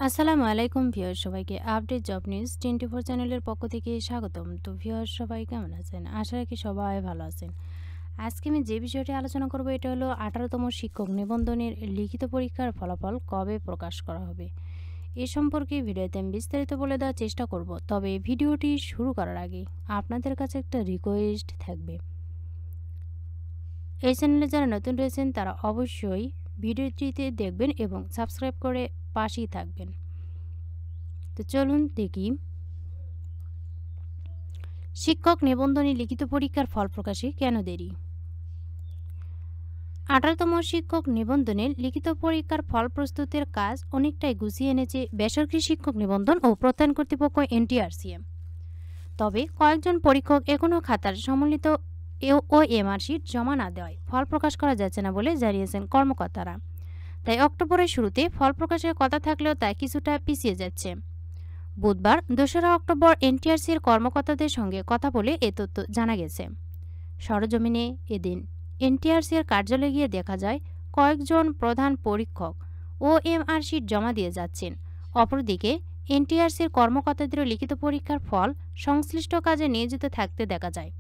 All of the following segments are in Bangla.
আসসালামু আলাইকুম ভিউয়ার্স, সবাইকে আপডেট জব নিউজ 24 চ্যানেলের পক্ষ থেকে স্বাগতম। তো ভিউয়ার্স, সবাই কেমন আছেন? আশা রাখি সবাই ভালো আছেন। আজকে আমি যে বিষয়টি আলোচনা করব এটা হলো 18তম শিক্ষক নিবন্ধনের লিখিত পরীক্ষার ফলাফল কবে প্রকাশ করা হবে। এ সম্পর্কে ভিডিওতে আমি বিস্তারিত বলে দেওয়ার চেষ্টা করব। তবে ভিডিওটি শুরু করার আগে আপনাদের কাছে একটা রিকোয়েস্ট থাকবে। এই চ্যানেলে যারা নতুন রয়েছেন তারা অবশ্যই ভিডিওটিতে দেখবেন এবং সাবস্ক্রাইব করে পাশেই থাকবেন। তো চলুন দেখি শিক্ষক নিবন্ধনে লিখিত পরীক্ষার ফল প্রকাশে কেন দেরি। 18তম শিক্ষক নিবন্ধনে লিখিত পরীক্ষার ফল প্রস্তুতের কাজ অনেকটাই গুছিয়ে এনেছে বেসরকারি শিক্ষক নিবন্ধন ও প্রত্যয়ন কর্তৃপক্ষ এনটিআরসিএম। তবে কয়েকজন পরীক্ষক এখনও খাতার সম্মিলিত ওএমআর শিট জমা না দেওয়ায় ফল প্রকাশ করা যাচ্ছে না বলে জানিয়েছেন কর্মকর্তারা। তাই অক্টোবরের শুরুতে ফল প্রকাশের কথা থাকলেও তা কিছুটা পিছিয়ে যাচ্ছে। বুধবার 2রা অক্টোবর এনটিআরসির কর্মকর্তাদের সঙ্গে কথা বলে এ তথ্য জানা গেছে। সরজমিনে এদিন এনটিআরসির কার্যালয়ে গিয়ে দেখা যায় কয়েকজন প্রধান পরীক্ষক ওএমআর শিট জমা দিয়ে যাচ্ছেন। অপরদিকে এনটিআরসির কর্মকর্তাদেরও লিখিত পরীক্ষার ফল সংশ্লিষ্ট কাজে নিয়োজিত থাকতে দেখা যায়।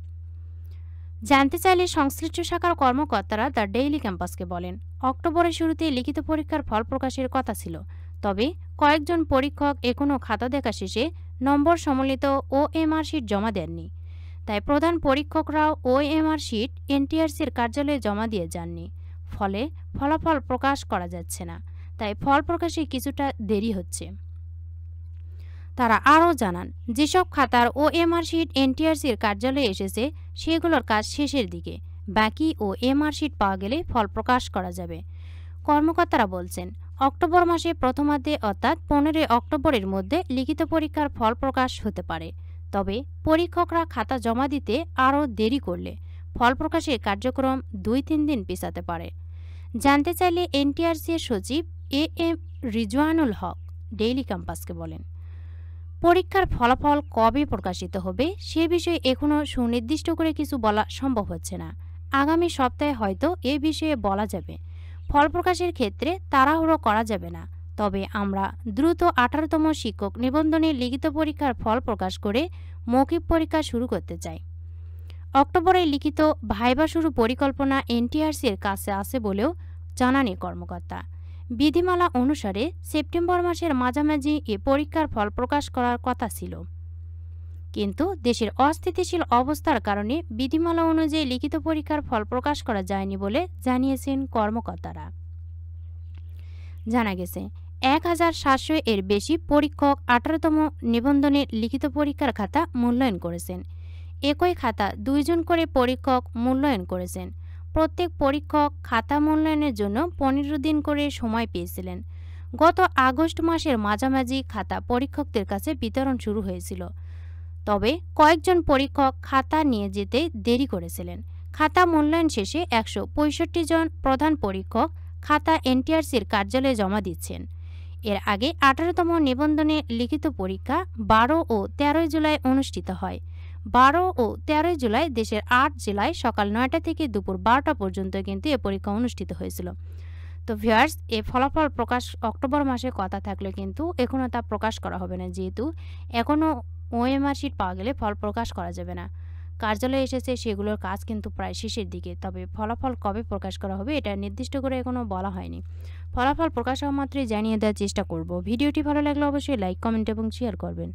জানতে চাইলে সংশ্লিষ্ট শাখার কর্মকর্তারা দ্য ডেইলি ক্যাম্পাসকে বলেন, অক্টোবরের শুরুতে লিখিত পরীক্ষার ফল প্রকাশের কথা ছিল, তবে কয়েকজন পরীক্ষক এখনও খাতা দেখা শেষে নম্বর সম্মিলিত ওএমআর শিট জমা দেননি। তাই প্রধান পরীক্ষকরাও ওএমআর শিট এনটিআরসির কার্যালয়ে জমা দিয়ে যাননি। ফলে ফলাফল প্রকাশ করা যাচ্ছে না। তাই ফল প্রকাশে কিছুটা দেরি হচ্ছে। তারা আরও জানান, যেসব খাতার ওএমআর শিট এনটিআরসির কার্যালয়ে এসেছে সেগুলোর কাজ শেষের দিকে। বাকি ওএমআর শিট পাওয়া গেলে ফল প্রকাশ করা যাবে। কর্মকর্তারা বলছেন, অক্টোবর মাসে প্রথমার্ধে অর্থাৎ 15 অক্টোবরের মধ্যে লিখিত পরীক্ষার ফল প্রকাশ হতে পারে। তবে পরীক্ষকরা খাতা জমা দিতে আরও দেরি করলে ফল প্রকাশের কার্যক্রম 2-3 দিন পিছাতে পারে। জানতে চাইলে এনটিআরসির সচিব এএম রিজওয়ানুল হক ডেইলি ক্যাম্পাসকে বলেন, পরীক্ষার ফলাফল কবে প্রকাশিত হবে সে বিষয়ে এখনও সুনির্দিষ্ট করে কিছু বলা সম্ভব হচ্ছে না। আগামী সপ্তাহে হয়তো এ বিষয়ে বলা যাবে। ফল প্রকাশের ক্ষেত্রে তাড়াহুড়ো করা যাবে না। তবে আমরা দ্রুত 18তম শিক্ষক নিবন্ধনে লিখিত পরীক্ষার ফল প্রকাশ করে মৌখিক পরীক্ষা শুরু করতে চাই। অক্টোবরে লিখিত ভাইবা শুরু পরিকল্পনা এনটিআরসির কাছে আছে বলেও জানান এই কর্মকর্তা। বিধিমালা অনুসারে সেপ্টেম্বর মাসের মাঝামাঝি এ পরীক্ষার ফল প্রকাশ করার কথা ছিল, কিন্তু দেশের অস্থিতিশীল অবস্থার কারণে বিধিমালা অনুযায়ী লিখিত পরীক্ষার ফল প্রকাশ করা যায়নি বলে জানিয়েছেন কর্মকর্তারা। জানা গেছে 1700 এর বেশি পরীক্ষক 18তম নিবন্ধনের লিখিত পরীক্ষার খাতা মূল্যায়ন করেছেন। একই খাতা 2 জন করে পরীক্ষক মূল্যায়ন করেছেন। প্রত্যেক পরীক্ষক খাতা মূল্যায়নের জন্য 15 দিন করে সময় পেয়েছিলেন। গত আগস্ট মাসের মাঝামাঝি খাতা পরীক্ষকদের কাছে বিতরণ শুরু হয়েছিল। তবে কয়েকজন পরীক্ষক খাতা নিয়ে যেতে দেরি করেছিলেন। খাতা মূল্যায়ন শেষে 165 জন প্রধান পরীক্ষক খাতা এনটিআরসির কার্যালয়ে জমা দিচ্ছেন। এর আগে 18তম নিবন্ধনে লিখিত পরীক্ষা 12 ও 13 জুলাই অনুষ্ঠিত হয়। 12 ও 13 জুলাই দেশের 8 জেলায় সকাল 9টা থেকে দুপুর 12টা পর্যন্ত কিন্তু এ পরীক্ষা অনুষ্ঠিত হয়েছিল। তো ভিউয়ার্স, এ ফলাফল প্রকাশ অক্টোবর মাসে কথা থাকলে কিন্তু এখনও তা প্রকাশ করা হবে না, যেহেতু এখনও ওএমআর শিট পাওয়া গেলে ফল প্রকাশ করা যাবে না। কার্যালয়ে এসেছে সেগুলোর কাজ কিন্তু প্রায় শেষের দিকে। তবে ফলাফল কবে প্রকাশ করা হবে এটা নির্দিষ্ট করে এখনও বলা হয়নি। ফলাফল প্রকাশ হওয়া মাত্রই জানিয়ে দেওয়ার চেষ্টা করব। ভিডিওটি ভালো লাগলে অবশ্যই লাইক, কমেন্ট এবং শেয়ার করবেন।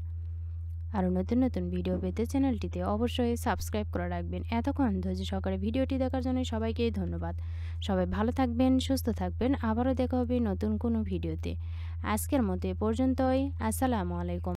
আরও নতুন নতুন ভিডিও পেতে চ্যানেলটিতে অবশ্যই সাবস্ক্রাইব করে রাখবেন। এতক্ষণ ধৈর্য সহকারে ভিডিওটি দেখার জন্য সবাইকে ধন্যবাদ। সবাই ভালো থাকবেন, সুস্থ থাকবেন। আবারও দেখা হবে নতুন কোনো ভিডিওতে। আজকের মতো এ পর্যন্তই। আসসালামু আলাইকুম।